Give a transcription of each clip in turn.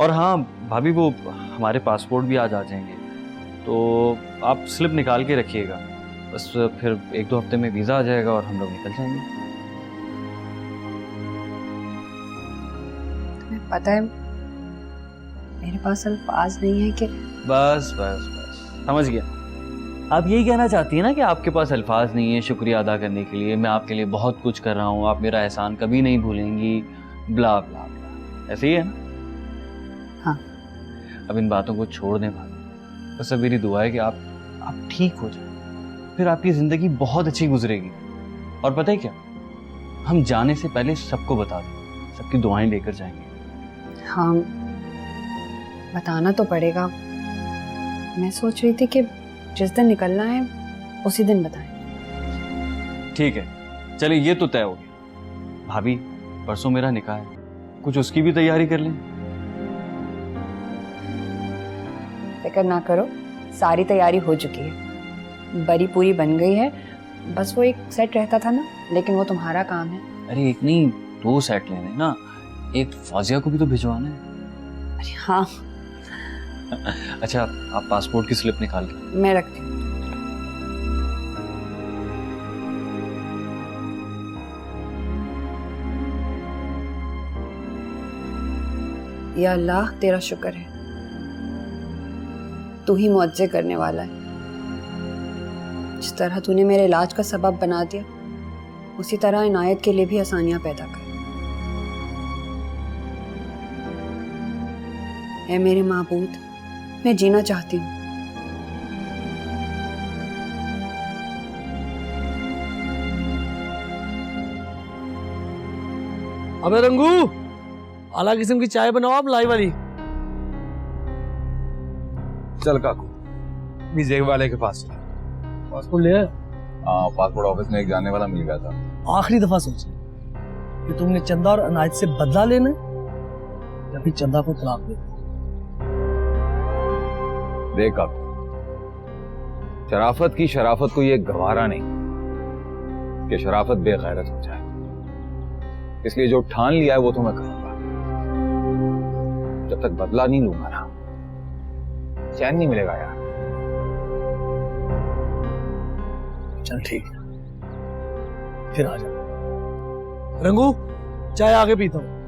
और हाँ भाभी, वो हमारे पासपोर्ट भी आज आ जाएंगे, तो आप स्लिप निकाल के रखिएगा। बस फिर 1-2 हफ्ते में वीज़ा आ जाएगा और हम लोग निकल जाएंगे। तुम्हें पता है मेरे पास अल्फाज नहीं है कि बस बस बस समझ गया। आप यही कहना चाहती हैं ना कि आपके पास अल्फाज नहीं है शुक्रिया अदा करने के लिए, मैं आपके लिए बहुत कुछ कर रहा हूँ, आप मेरा एहसान कभी नहीं भूलेंगी, ब्ला ब्ला ब्ला, ऐसे ही है ना? हाँ। अब इन बातों को छोड़ दें भाभी, बस अब मेरी दुआ है कि आप ठीक हो जाए, फिर आपकी जिंदगी बहुत अच्छी गुजरेगी। और पता है क्या, हम जाने से पहले सबको बता दें, सबकी दुआएं लेकर जाएंगे। हाँ बताना तो पड़ेगा। मैं सोच रही थी कि जिस दिन निकलना है उसी दिन बताएं। ठीक है, चलिए ये तो तय हो गया। भाभी परसों मेरा निकाह है, कुछ उसकी भी तैयारी कर लें। फिक्र ना करो, सारी तैयारी हो चुकी है, बरी पूरी बन गई है, बस वो एक सेट रहता था ना, लेकिन वो तुम्हारा काम है। अरे एक नहीं 2 सेट लेने ना, एक फौजिया को भी तो भिजवाना है। अरे हाँ। अच्छा आप पासपोर्ट की स्लिप निकाल के। मैं रखती हूँ। या अल्लाह तेरा शुक्र है, तू ही मुअज्जे करने वाला है। जिस तरह तूने मेरे इलाज का सबब बना दिया, उसी तरह इनायत के लिए भी आसानियां पैदा कर। ऐ मेरे माबूद, मैं जीना चाहती हूँ। अबे रंगू, आला किस्म की चाय बनाओ आप, लाई वाली। चल काकू, वीजे वाले के पास चल। पासपोर्ट ले आए? हाँ, पासपोर्ट ऑफिस में एक जानने वाला मिल गया था। आखिरी दफा सोचा कि तुमने चंदा और अनायत से बदला लेना या फिर चंदा को तलाक देना। देख काकू, शराफत की शराफत को ये गवारा नहीं कि शराफत बेगैरत हो जाए, इसलिए जो ठान लिया है वो तो मैं करूंगा। जब तक बदला नहीं लूंगा ना, चैन नहीं मिलेगा यार। चल ठीक है, फिर आ जा। रंगू, चाय आगे पीता हूँ।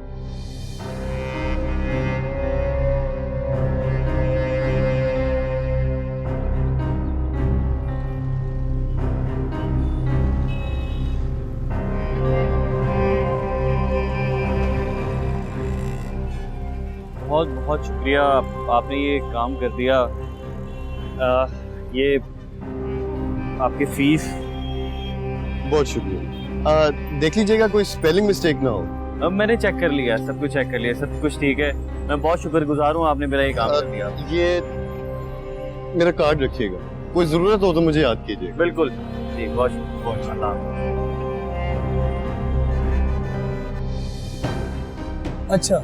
बहुत बहुत शुक्रिया, आपने ये काम कर दिया। ये आपकी फीस। बहुत शुक्रिया। देख लीजिएगा कोई स्पेलिंग मिस्टेक ना हो। अब मैंने चेक कर लिया, सब कुछ चेक कर लिया, सब कुछ ठीक है। मैं बहुत शुक्रगुजार हूँ, आपने मेरा ये काम कर दिया। ये मेरा कार्ड रखिएगा, कोई जरूरत हो तो मुझे याद कीजिएगा। बिल्कुल जी, बहुत शुक्रिया। अच्छा,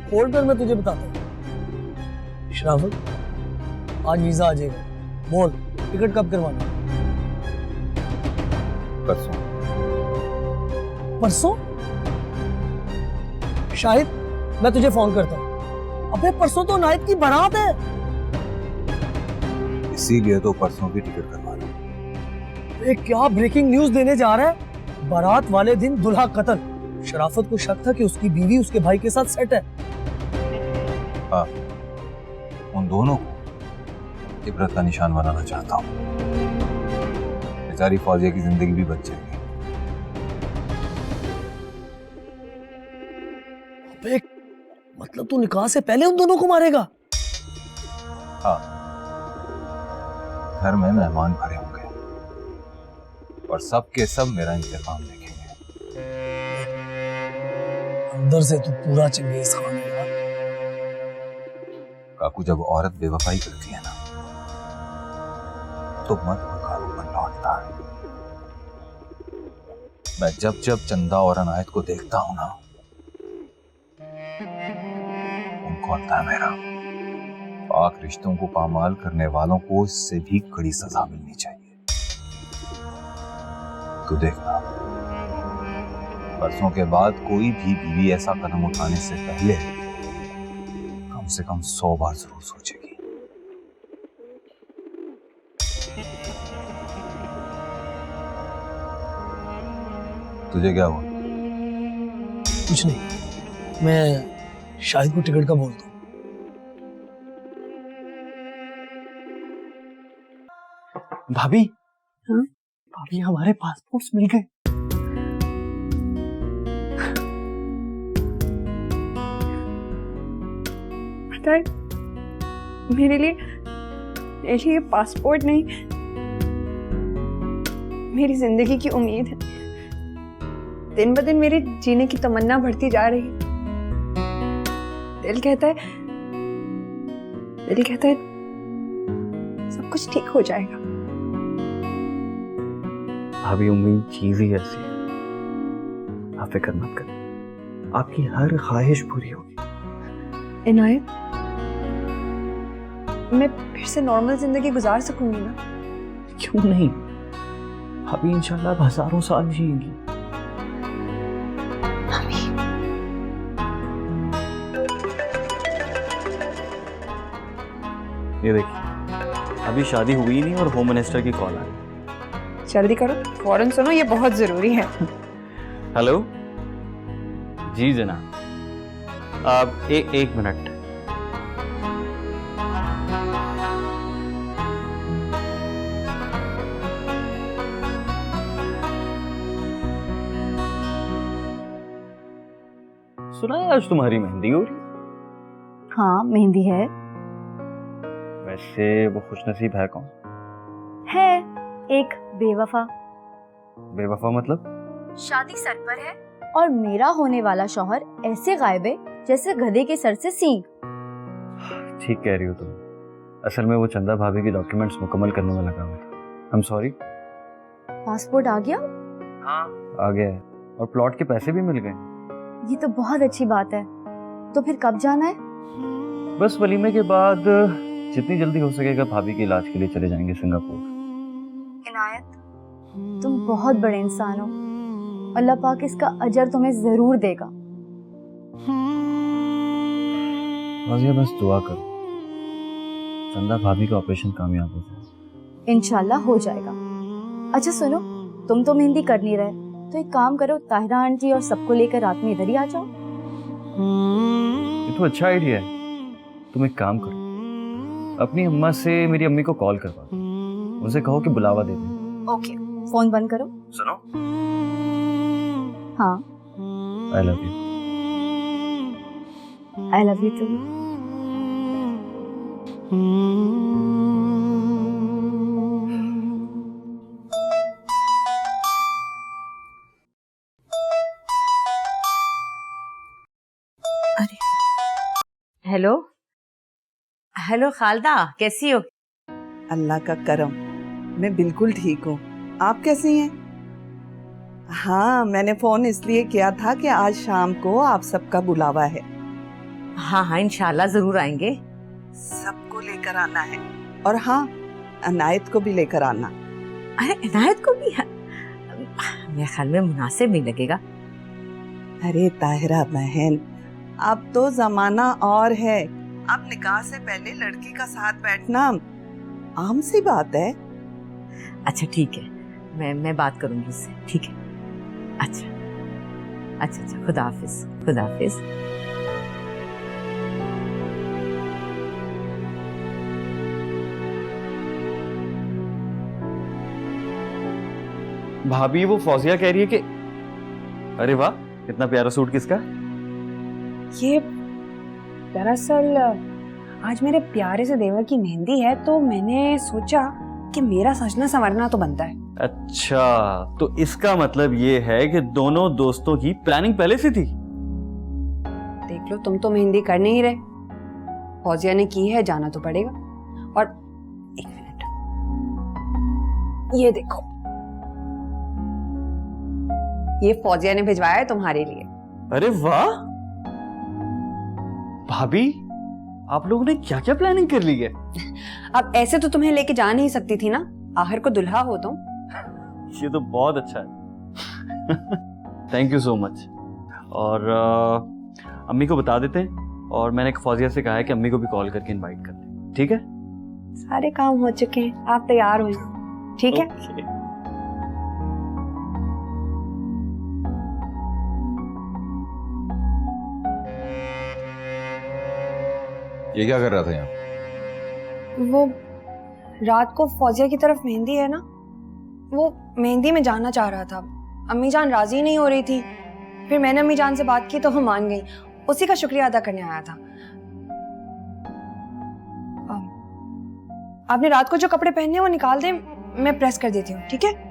फोल्ड कर, मैं तुझे बताता हूँ। शराफत, आज वीजा आ जाएगा, बोल टिकट कब करवाना? परसों। परसों? शाहिद, मैं तुझे फोन करता हूँ। अबे परसों तो नाइट की बारात है। इसीलिए तो परसों की टिकट करवाना। ये क्या ब्रेकिंग न्यूज देने जा रहा है? बारात वाले दिन दुल्हा कत्ल। शराफत को शक था कि उसकी बीवी उसके भाई के साथ सेट है। हाँ, उन दोनों को इबरत का निशान बनाना चाहता हूँ। बेचारी फौजिया की जिंदगी भी बच जाएगी। अबे, मतलब तू निकाह से पहले उन दोनों को मारेगा? हाँ, घर में मेहमान भरे होंगे और सब के सब मेरा इंतकाम देखेंगे। अंदर से तू पूरा चंगेज खान है यार। काकू, जब औरत बेवफाई करती है ना, तो मर्द मकारों पर लौटता है। मैं जब जब चंदा और अनायत को देखता हूं ना, उनको आता है मेरा पाक रिश्तों को पामाल करने वालों को इससे भी कड़ी सजा मिलनी चाहिए। तो देखना, परसों के बाद कोई भी बीवी ऐसा कदम उठाने से पहले से कम 100 बार जरूर सोचेगी। तुझे क्या हुआ? कुछ नहीं, मैं शाहिद को टिकट का बोलता हूँ। भाभी, हाँ? भाभी हमारे पासपोर्ट्स मिल गए। पता है, मेरे लिए ये पासपोर्ट नहीं, मेरी जिंदगी की उम्मीद है। दिन ब दिन मेरे जीने की तमन्ना बढ़ती जा रही है। दिल कहता है सब कुछ ठीक हो जाएगा। भाभी उम्मीद चीज ही ऐसी है, आप फिक्र मत करें, आपकी हर ख्वाहिश पूरी होगी। इनायत, मैं फिर से नॉर्मल जिंदगी गुजार सकूंगी ना? क्यों नहीं भाभी, इंशाल्लाह आप हजारों साल जिएंगी। ये देखिए, अभी शादी हुई ही नहीं और होम मिनिस्टर की कॉल आ गई। जल्दी करो, फौरन सुनो, ये बहुत जरूरी है। हेलो जी जनाब, आप एक मिनट। सुना है आज तुम्हारी मेहंदी हो रही? हाँ, मेहंदी है। वैसे वो खुशनसीब है कौन? है एक बेवफा। बेवफा मतलब? शादी सर पर है और मेरा होने वाला शौहर ऐसे गायब है जैसे गधे के सर से सींग। ठीक कह रही हो तुम। असल में वो चंदा भाभी की डॉक्यूमेंट्स मुकम्मल करने में लगा हुआ था। I am sorry. पासपोर्ट आ गया? हाँ आ गया है, और प्लॉट के पैसे भी मिल गए। ये तो बहुत अच्छी बात है। तो फिर कब जाना है? बस वलीमे के बाद जितनी जल्दी हो सकेगा भाभी के इलाज के लिए चले जाएंगे सिंगापुर। इनायत, तुम बहुत बड़े इंसान हो। अल्लाह पाक इसका अजर तुम्हें जरूर देगा। वाजिया बस दुआ करो चंदा भाभी का ऑपरेशन कामयाब हो जाए। इंशाल्लाह हो जाएगा। अच्छा सुनो, तुम तो मेहंदी कर नहीं रहे, तो एक काम करो, ताहिरा आंटी और सबको लेकर रात में इधर ही आ जाओ। ये तो अच्छा आइडिया है। तुम एक काम करो, अपनी अम्मा से मेरी अम्मी को कॉल करवा दो, उनसे कहो कि बुलावा दे दें। ओके, फोन बंद करो। सुनो, हाँ, I love you. I love you too. Hello hello Khaleda, कैसी हो? अल्लाह का करम, मैं बिल्कुल ठीक हूँ। आप कैसी हैं? हाँ, मैंने फोन इसलिए किया था कि आज शाम को आप सबका बुलावा है। हाँ हाँ, इंशाल्लाह जरूर आएंगे। सबको लेकर आना है, और हाँ, अनायत को भी लेकर आना। अरे इनायत को भी? मेरे ख्याल में मुनासिब नहीं लगेगा। अरे ताहिरा बहन, अब तो जमाना और है। अब निकाह से पहले लड़की का साथ बैठना आम सी बात है। अच्छा ठीक है, मैं बात करूंगी उससे। ठीक है, अच्छा अच्छा अच्छा, खुदा हाफिज, खुदा हाफिज। भाभी वो फौजिया कह रही है कि अरे वाह, कितना प्यारा सूट किसका? ये दरअसल आज मेरे प्यारे से देवर की मेहंदी है, तो मैंने सोचा कि मेरा सजना संवरना तो बनता है। अच्छा, तो इसका मतलब ये है कि दोनों दोस्तों की प्लानिंग पहले से थी। देख लो, तुम तो मेहंदी कर नहीं रहे, फौजिया ने की है, जाना तो पड़ेगा। और एक मिनट, ये देखो, ये फौजिया ने भिजवाया है तुम्हारे लिए। अरे वाह भाभी, आप लोगों ने क्या क्या प्लानिंग कर ली है? अब ऐसे तो तुम्हें लेके जा नहीं सकती थी ना, आखिर को दुल्हा हो तुम। ये तो बहुत अच्छा है। Thank you so much. और अम्मी को बता देते हैं और मैंने फौजिया से कहा है कि अम्मी को भी कॉल करके इनवाइट कर ले, ठीक है? सारे काम हो चुके हैं, आप तैयार हो, ठीक है? Okay. ये क्या कर रहा था यहाँ? वो रात को फौजिया की तरफ मेहंदी है ना, वो मेहंदी में जाना चाह रहा था। अम्मी जान राजी नहीं हो रही थी, फिर मैंने अम्मी जान से बात की तो वो मान गई। उसी का शुक्रिया अदा करने आया था। आपने रात को जो कपड़े पहने हैं वो निकाल दें, मैं प्रेस कर देती हूँ, ठीक है?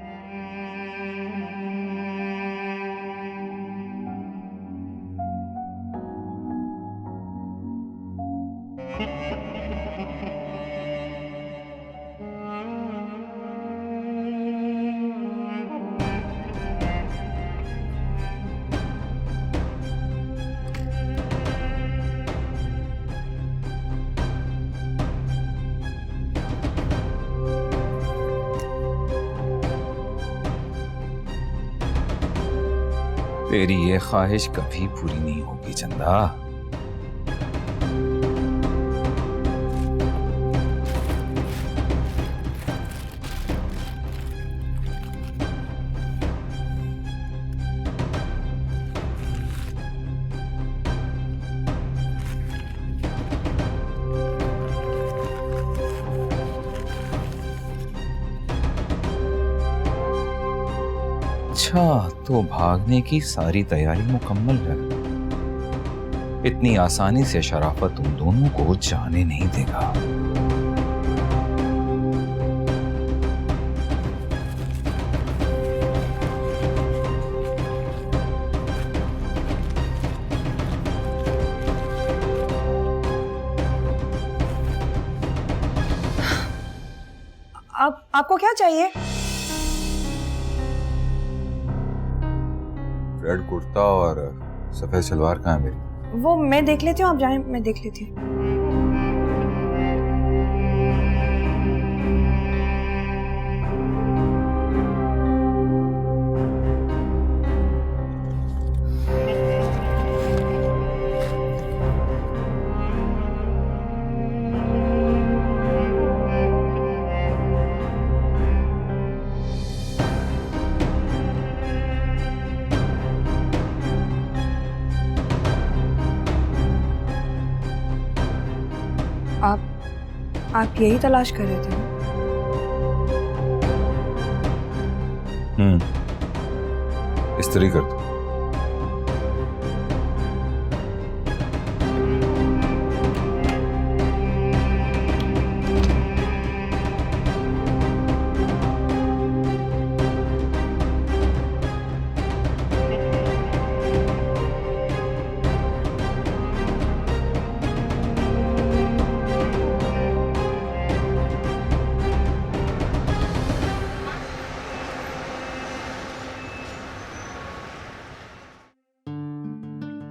तेरी ये ख्वाहिश कभी पूरी नहीं होगी चंदा। अच्छा, तो भागने की सारी तैयारी मुकम्मल है। इतनी आसानी से शराफत तुम दोनों को जाने नहीं देगा। आपको क्या चाहिए? रेड कुर्ता और सफेद सलवार कहाँ है मेरी? वो मैं देख लेती हूँ, आप जाएं, मैं देख लेती हूँ। आप यही तलाश कर रहे थे? इस तरह कर दो।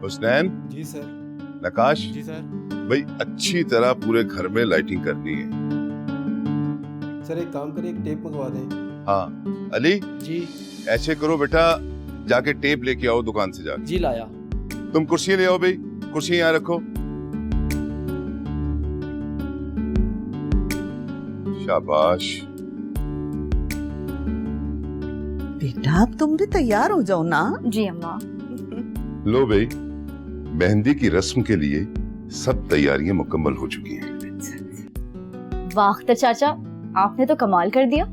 हुसनैन जी सर। नकाश जी सर। भाई अच्छी तरह पूरे घर में लाइटिंग करनी है। सर एक काम करिए, एक टेप मंगवा दें। हाँ अली जी। ऐसे करो बेटा, जाके टेप लेके आओ दुकान से जाके। जी लाया। तुम कुर्सियां ले आओ भाई, कुर्सियां यहाँ रखो। शाबाश। बेटा अब तुम भी तैयार हो जाओ ना। जी अम्मा। लो भाई, मेहंदी की रस्म के लिए सब तैयारियां मुकम्मल हो चुकी हैं। वाह अख्तर चाचा, आपने तो कमाल कर दिया।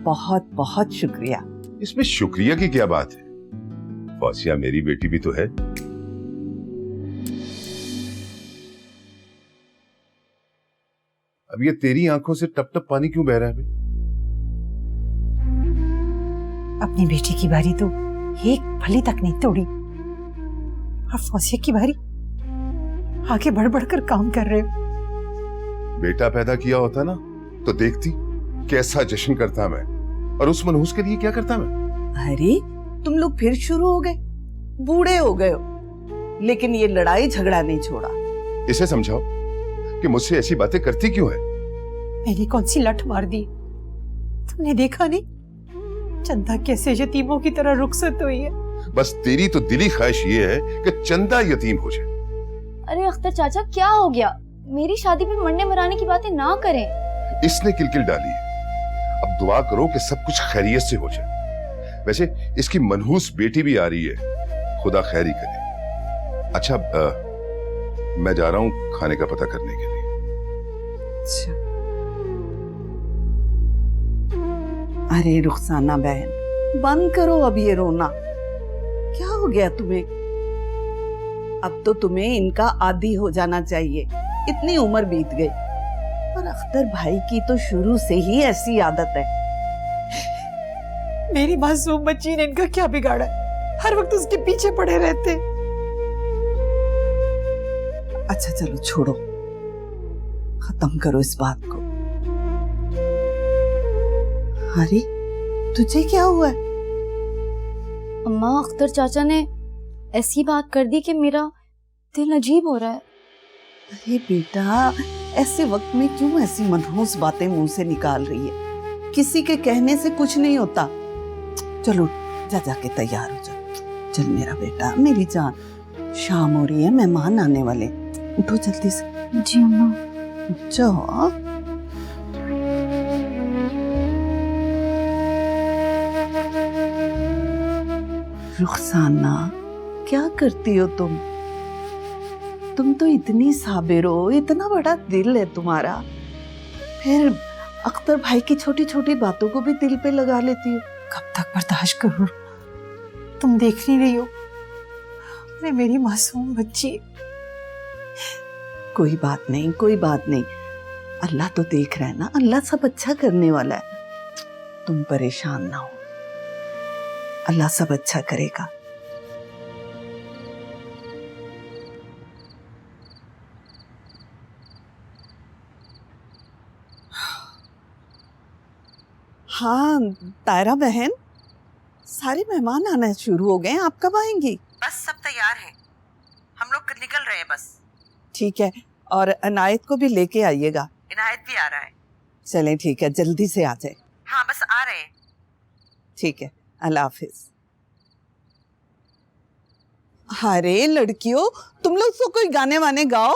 बहुत बहुत शुक्रिया। इसमें शुक्रिया की क्या बात है, फौजिया मेरी बेटी भी तो है। अब ये तेरी आंखों से टप टप पानी क्यों बह रहा है भाई? अपनी बेटी की बारी तो एक फली तक नहीं तोड़ी, और फौजिया की बारी आगे बढ़ बढ़कर काम कर रहे हो। बेटा पैदा किया होता ना तो देखती कैसा जश्न करता मैं, और उस मनहूस के लिए क्या करता मैं। अरे तुम लोग फिर शुरू हो गए, बूढ़े हो गए हो, लेकिन ये लड़ाई झगड़ा नहीं छोड़ा। इसे समझाओ कि मुझसे ऐसी बातें करती क्यों है। मैंने कौन सी लठ मार दी, तुमने देखा नहीं चंदा कैसे यतीमों की तरह रुखसत हुई है। बस तेरी तो दिली ख्वाहिश ये है कि चंदा यतीम हो जाए। अरे अख्तर चाचा क्या हो गया? मेरी शादी पे मरने मराने की बातें ना करें। इसने किलकिल डाली है, अब दुआ करो कि सब कुछ खैरियत से हो जाए। वैसे इसकी मनहूस बेटी भी आ रही है, खुदा खैर ही करे। अच्छा मैं जा रहा हूँ खाने का पता करने के लिए। अच्छा। अरे रुखसाना बहन, बंद करो अब ये रोना। क्या हो गया तुम्हें? अब तो तुम्हें इनका आदी हो जाना चाहिए, इतनी उम्र बीत गई। पर अख्तर भाई की तो शुरू से ही ऐसी आदत है। मेरी मासूम बच्ची ने इनका क्या बिगाड़ा? हर वक्त उसके पीछे पड़े रहते। अच्छा चलो छोड़ो, खत्म करो इस बात को। अरे तुझे क्या हुआ है? अम्मा अख्तर चाचा ने ऐसी बात कर दी कि मेरा दिल अजीब हो रहा है। अरे बेटा, ऐसे वक्त में क्यों ऐसी मनहूस बातें मुंह से निकाल रही है? किसी के कहने से कुछ नहीं होता। चलो जा जाके तैयार हो जा। चल मेरा बेटा, मेरी जान, शाम हो रही है, मेहमान आने वाले। उठो जल्दी से। जी अम्मा। जाओ। रुखसाना, क्या करती हो तुम? तुम तो इतनी साबिर हो, इतना बड़ा दिल है तुम्हारा, फिर अख्तर भाई की छोटी छोटी बातों को भी दिल पे लगा लेती हो। कब तक बर्दाश्त करूं? तुम देख नहीं रही हो? अरे मेरी मासूम बच्ची। कोई बात नहीं, कोई बात नहीं, अल्लाह तो देख रहा है ना, अल्लाह सब अच्छा करने वाला है। तुम परेशान ना हो, अल्लाह सब अच्छा करेगा। हाँ तायरा बहन, सारे मेहमान आना शुरू हो गए, आप कब आएंगी? बस सब तैयार है, हम लोग निकल रहे हैं बस। ठीक है, और अनायत को भी लेके आइएगा। इनायत भी आ रहा है। चलें ठीक है, जल्दी से आ जाए। हाँ बस आ रहे हैं। ठीक है, अल्लाह हाफिज। अरे लड़कियों, तुम लोग तो कोई गाने वाने गाओ।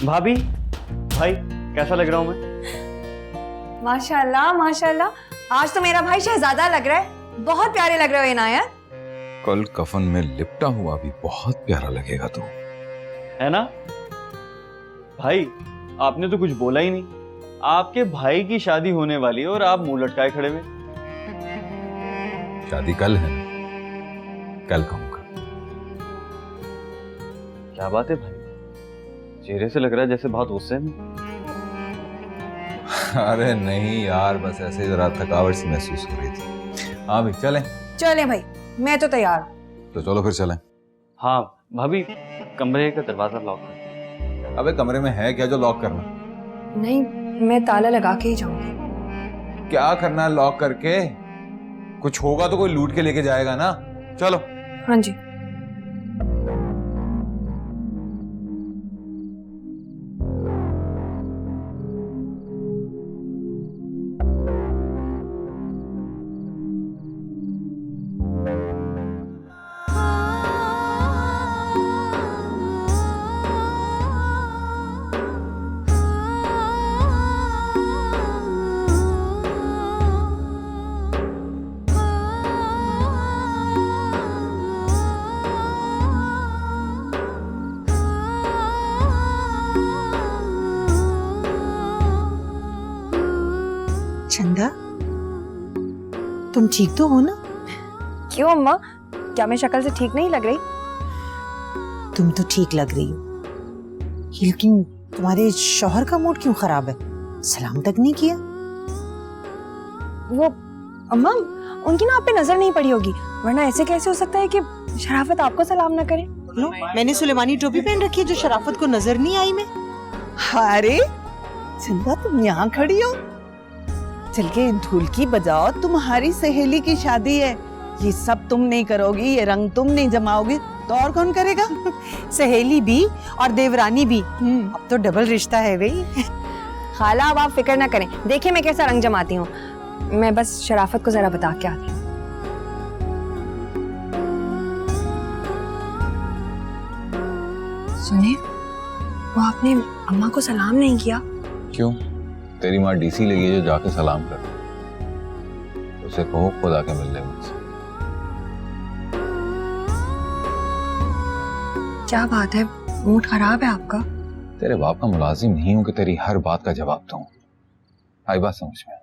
भाभी, भाई कैसा लग रहा हूँ मैं? माशाल्लाह माशाल्लाह, आज तो मेरा भाई शहजादा लग रहा है। बहुत प्यारे लग रहे हो इनायत। कल कफन में लिपटा हुआ भी बहुत प्यारा लगेगा तू, है ना? भाई आपने तो कुछ बोला ही नहीं। आपके भाई की शादी होने वाली है और आप मुंह लटकाए खड़े हुए। शादी कल है, कल कहूंगा। क्या बात है भाई, चेहरे से लग रहा है जैसे बहुत गुस्से में। अरे नहीं यार, बस ऐसे जरा थकावट सी महसूस हो रही थी। हाँ भाई चलें। चलें भाई, मैं तो तैयार। तो चलो फिर चलें। हाँ भाभी, कमरे का दरवाजा लॉक कर। अबे कमरे में है क्या जो लॉक करना? नहीं, मैं ताला लगा के ही जाऊंगी। क्या करना है लॉक करके? कुछ होगा तो कोई लूट के लेके जाएगा ना। चलो। हाँ जी। चंदा, तुम ठीक तो हो ना? क्यों अम्मा, क्या मैं शक्ल से ठीक नहीं लग रही? तुम तो ठीक लग रही हो, लेकिन तुम्हारे शौहर का मूड क्यों खराब है? सलाम तक नहीं किया। वो अम्मा, उनकी ना आप पे नजर नहीं पड़ी होगी, वरना ऐसे कैसे हो सकता है कि शराफत आपको सलाम ना करे। लो, मैंने सुलेमानी टोपी पहन रखी है जो शराफत को नजर नहीं आई। मैं अरे चंदा, तुम यहाँ खड़ी हो? चल के ढोलकी बजाओ, तुम्हारी सहेली की शादी है। ये सब तुम नहीं करोगी, ये रंग तुम नहीं जमाओगी तो और कौन करेगा? सहेली भी और देवरानी भी, अब तो डबल रिश्ता है भाई। खाला अब आप फिक्र ना करें, देखिए मैं कैसा रंग जमाती हूँ। मैं बस शराफत को जरा बता के आती हूँ। सुनिए, वो आपने अम्मा को सलाम नहीं किया। क्यों? तेरी माँ डीसी लगी है जो जाके सलाम कर, उसे कहो खुद आके मिल ले मुझसे। क्या बात है, मूड खराब है आपका? तेरे बाप का मुलाजिम नहीं हूं कि तेरी हर बात का जवाब दूं। आई बात समझ में?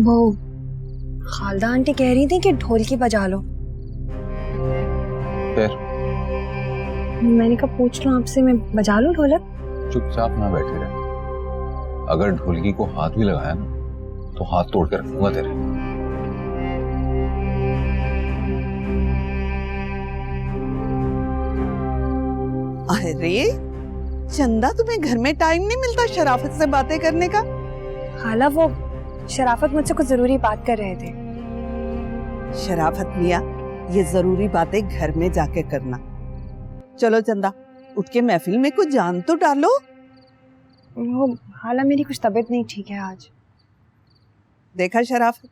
वो खालदा आंटी कह रही थी कि ढोलकी बजा लो। फिर मैंने कहा पूछ लो आपसे, मैं बजा लूं ढोलक? चुपचाप ना बैठे रहे। अगर ढोलकी को हाथ भी लगाया ना तो हाथ तोड़ के रखूंगा तेरे। अरे चंदा, तुम्हें घर में टाइम नहीं मिलता शराफत से बातें करने का? खाला, वो शराफत मुझसे कुछ जरूरी बात कर रहे थे। शराफत मियाँ, ये जरूरी बातें घर में जाके करना। चलो चंदा, उठ के महफिल में कुछ जान तो डालो। वो खाला, मेरी कुछ तबीयत नहीं ठीक है आज। देखा शराफत,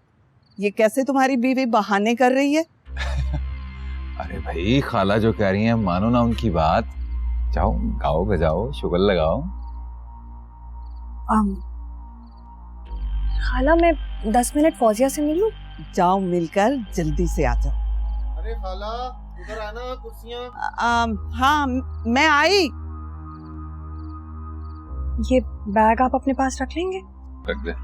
ये कैसे तुम्हारी बीवी बहाने कर रही है। अरे भाई, खाला जो कह रही है मानो ना उनकी बात। जाओ गाओ बजाओ, शुगर लगाओ। खाला, मैं 10 मिनट फौजिया से मिलूं? जाओ, मिलकर जल्दी से आ जाओ। अरे खाला, उधर आना, कुर्सियां। हाँ, मैं आई। ये बैग आप अपने पास रख लेंगे? रख दे।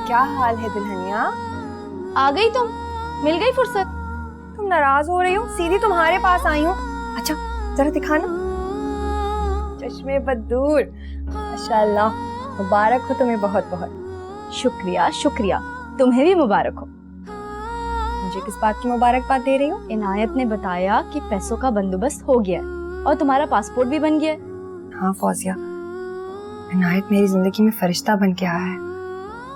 क्या हाल है दुल्हनिया? आ गई तुम? मिल गई फुर्सत? तुम नाराज हो रही हो, सीधी तुम्हारे पास आई हूँ। अच्छा जरा दिखाना। चश्मे बदूर, माशाल्लाह, मुबारक हो तुम्हें बहुत बहुत। शुक्रिया शुक्रिया, तुम्हें भी मुबारक हो। मुझे किस बात की मुबारकबाद दे रही हो? इनायत ने बताया कि पैसों का बंदोबस्त हो गया है और तुम्हारा पासपोर्ट भी बन गया है। हाँ फौजिया, इनायत मेरी जिंदगी में फरिश्ता बन के आया है।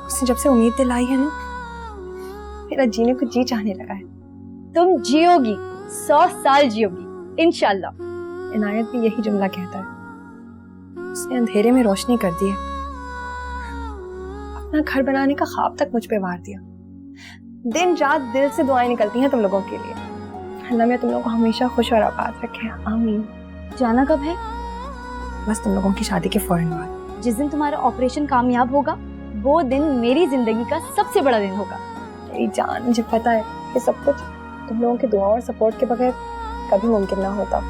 उसने जब से उम्मीद दिलाई है ना, मेरा जीने को जी चाहने लगा है। तुम जियोगी, 100 साल जियोगी इंशाल्लाह। इनायत भी यही जुमला कहता है। उसने अंधेरे में रोशनी कर दी है, अपना घर बनाने का ख्वाब तक मुझ पे वार दिया। दिन रात दिल से दुआएं निकलती हैं तुम लोगों के लिए। अल्लाह में तुम लोगों को हमेशा खुश और आबाद रखे, आमीन। जाना कब है? बस तुम लोगों की शादी के फौरन बाद। जिस दिन तुम्हारा ऑपरेशन कामयाब होगा वो दिन मेरी जिंदगी का सबसे बड़ा दिन होगा। मेरी जान, मुझे पता है कि सब कुछ तुम लोगों की दुआ और सपोर्ट के बगैर कभी मुमकिन ना होता।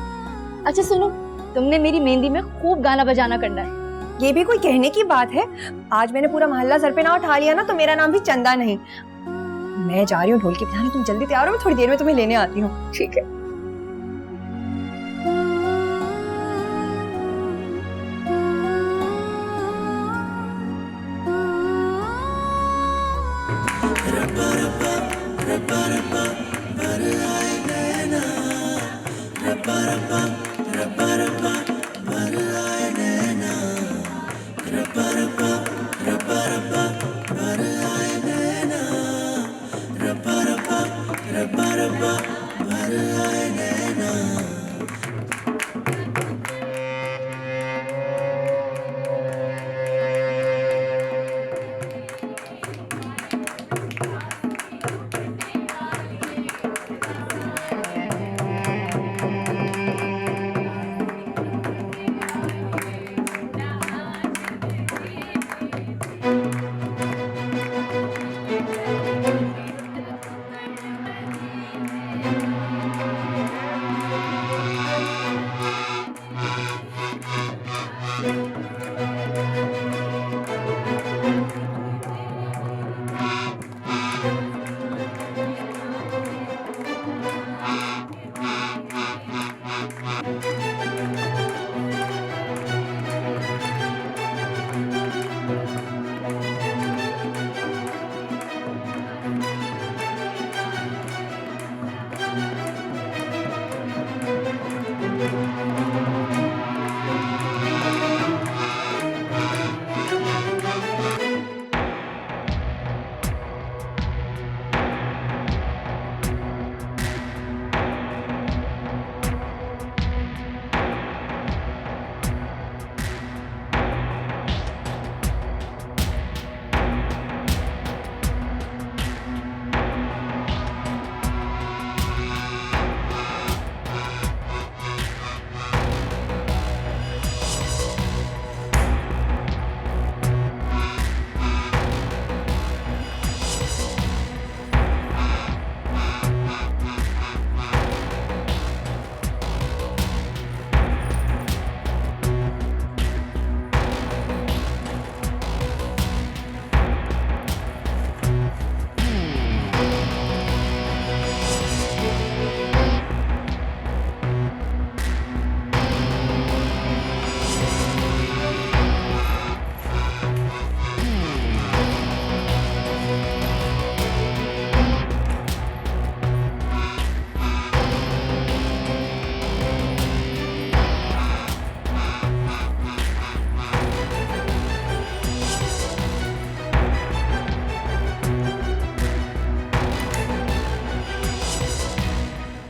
अच्छा सुनो, तुमने मेरी मेहंदी में खूब गाना बजाना करना है। ये भी कोई कहने की बात है? आज मैंने पूरा मोहल्ला सर पे ना उठा लिया ना तो मेरा नाम भी चंदा नहीं। मैं जा रही हूँ ढोलकी बजाने, तुम जल्दी तैयार हो, मैं थोड़ी देर में तुम्हें लेने आती हूँ, ठीक है?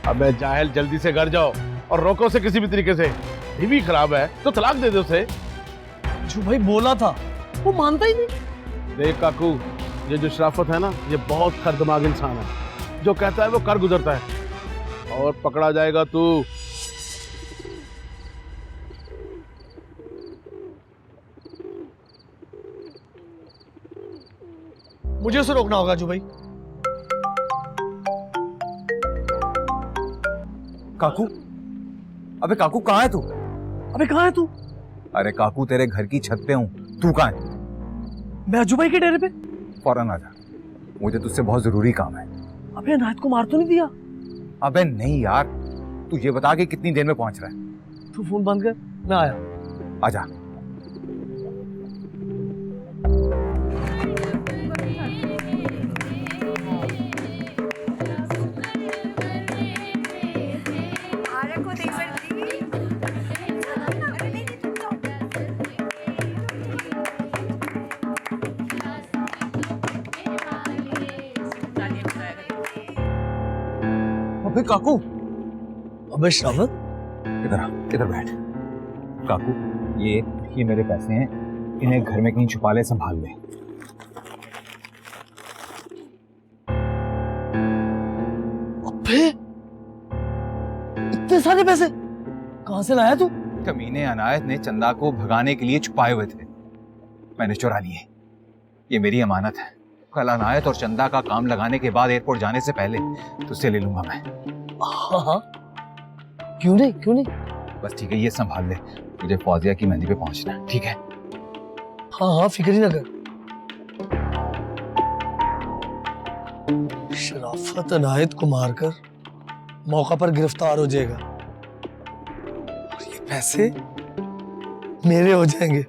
अबे जाहिल, जल्दी से घर जाओ और रोको उसे किसी भी तरीके से। बीवी खराब है तो तलाक दे दे उसे। जो भाई बोला था वो मानता ही नहीं। देख काकू, ये जो शराफत है ना, ये बहुत खरदिमाग इंसान है। जो कहता है वो कर गुजरता है, और पकड़ा जाएगा तू। मुझे उसे रोकना होगा जो भाई। काकू, अबे काकू कहाँ है तू? अबे कहाँ है तू? अरे काकू, तेरे घर की छत पे हूँ, तू कहाँ है? मैं अज्जू भाई के डेरे पे। फौरन आ जा, मुझे तुझसे बहुत जरूरी काम है। अबे अनायत को मार तो नहीं दिया? अबे नहीं यार, तू ये बता कि कितनी देर में पहुंच रहा है। तू फोन बंद कर, मैं आया। आजा। अबे काकू, अबे शराफत, इधर आ, इधर बैठ। काकू, ये मेरे पैसे हैं, इन्हें घर में कहीं छुपा ले, संभाल ले। अबे इतने सारे पैसे कहां से लाया तू? कमीने अनायत ने चंदा को भगाने के लिए छुपाए हुए थे, मैंने चुरा लिए। ये मेरी अमानत है, कल अनायत और चंदा का काम लगाने के बाद एयरपोर्ट जाने से पहले तुझसे ले लूंगा मैं। हाँ हाँ, क्यों नहीं क्यों नहीं। बस ठीक है, ये संभाल ले, मुझे फौजिया की मेहंदी पे पहुंचना है, ठीक है? हाँ हाँ, फिक्र ही ना कर। शराफत अनायत को मारकर मौका पर गिरफ्तार हो जाएगा और ये पैसे मेरे हो जाएंगे।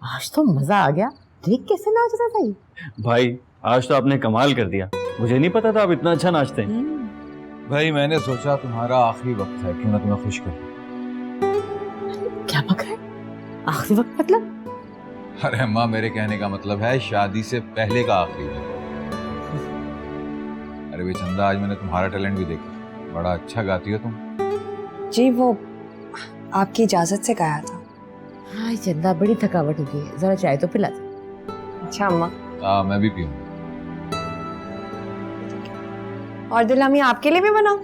आज तो मजा आ गया। देख कैसे नाच रहा था ये। भाई आज तो आपने कमाल कर दिया, मुझे नहीं पता था आप इतना अच्छा नाचते हैं। भाई मैंने सोचा तुम्हारा आखिरी वक्त है, क्यों ना तुम्हें खुश करूं। क्या पक रहा है? आखिरी वक्त मतलब? अरे अम्मा, मेरे कहने का मतलब है शादी से पहले का आखिरी वक्त। अरे भाई चंदा, आज मैंने तुम्हारा टैलेंट भी देखा, बड़ा अच्छा गाती हो तुम। जी वो आपकी इजाजत से गाया था। हाँ चंदा, बड़ी थकावट हो गई है, जरा चाय तो पिला दे। अच्छा अम्मा। मैं भी पीऊँ। और दिलामी आपके लिए भी बनाऊं?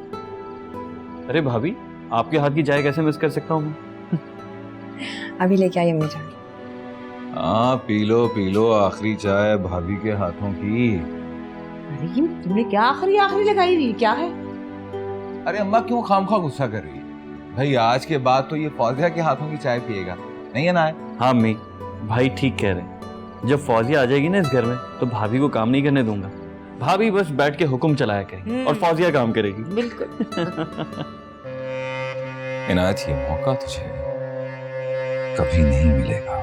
अरे भाभी, आपके हाथ की चाय कैसे मिस कर सकता हूँ मैं? अभी लेके आई अम्मी जान। हाँ पी लो आखिरी चाय भाभी के हाथों की। अरे ये तुमने क्या आखिरी आखिरी लगाई हुई, क्या है? अरे अम्मा क्यों खामखा गुस्सा कर रही है? भाई आज के बाद तो ये फौजिया के हाथों की चाय पिएगा, नहीं है ना? हाँ अम्मी, भाई ठीक कह रहे हैं। जब फौजिया आ जाएगी ना इस घर में तो भाभी को काम नहीं करने दूंगा। भाभी बस बैठ के हुक्म चलाया करेगी और फौजिया काम करेगी। बिल्कुल। इनायत, ये मौका तुझे कभी नहीं मिलेगा।